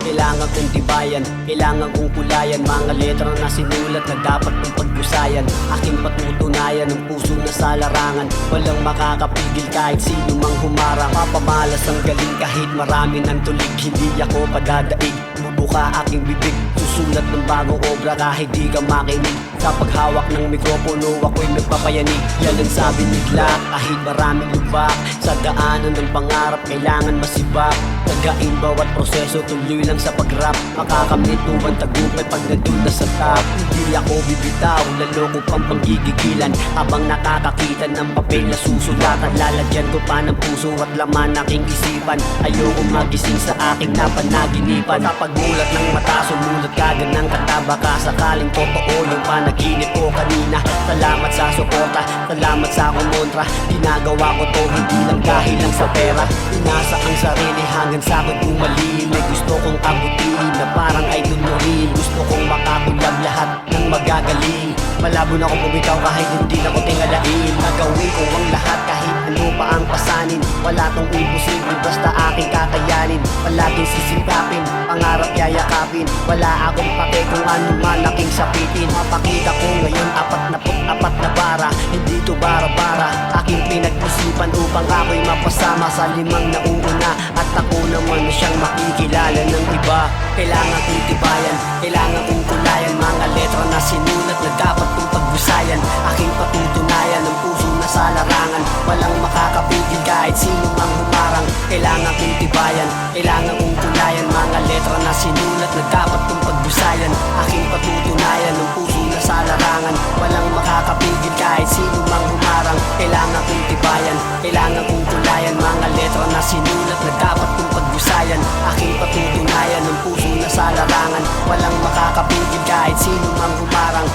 Kailangan kong tibayan, kailangan kong kulayan mga letra na sinulat na dapat kong pagbusayan. Aking patutunayan ng puso na sa larangan, walang makakapigil kahit sino mang humarang. Papamalas ang galing kahit marami ng tulig, hindi ako padadaig, bubuka aking bibig, susulat ng bagong obra kahit di ka makinig. Sa paghawak ng mikropono ako'y nagpapayanig, yan ang sabi ni Glock. Kahit maraming lubak sa daanan ng pangarap, kailangan masibak. Tagain bawat proseso, tuloy lang sa pag-rap. Makakamit mo ang tagumpay pag nandun na sa top. Hindi ako bibitaw, lalo ko pang panggigigilan. Habang nakakakita ng papel na susulatan, lalagyan ko pa ng puso at laman aking isipan. Ayoko magising sa aking napanaginipan. Sa pagmulat ng mata, sumulat kagad ng kanta. Baka sakaling totoo yung panaginip ko kanina. Salamat sa suporta, salamat sa kumontra. Ginagawa ko to hindi lang dahil lang sa pera. Inasa ang sarili hanggang sa akin tumalim. May gusto kong abutin na parang idol mo rin. Gusto kong makakulab lahat ng magagaling. Malabo na akong bumitaw kahit hindi na ko tingalain. Nagawin ko ang lahat kahit ano pa ang pasanin. Wala tong imposible basta aking kakayanin. Palaging sisikapin, pangarap yayakapin. Wala akong pake kung ano man aking sapitin. Mapakita ko ngayon 44 na bara. Hindi to bara-bara, aking pinag-isipan upang ako'y mapasama sa 5 nauuna. At ako naman siyang makikilala ng iba. Kailangan kong tibayan, kailangan kong kulayan mga letra na sinulat na dapat kong pagbusayan. Aking patutunayan ng puso na sa larangan, walang makakapigil kahit sino mang humarang. Kailangan kong tibayan, kailangan kong kulayan mga letra na sinulat na dapat kong pagbusayan. Aking patutunayan ng puso na sa larangan, walang makakapigil kahit sino mang humarang. Kailangan kong tibayan, kailangan kong kulayan mga letra na sinulat na dapat kong pagbusayan. Aking patutunayan ng puso na sa larangan, walang makakapigil kahit sino mang humarang.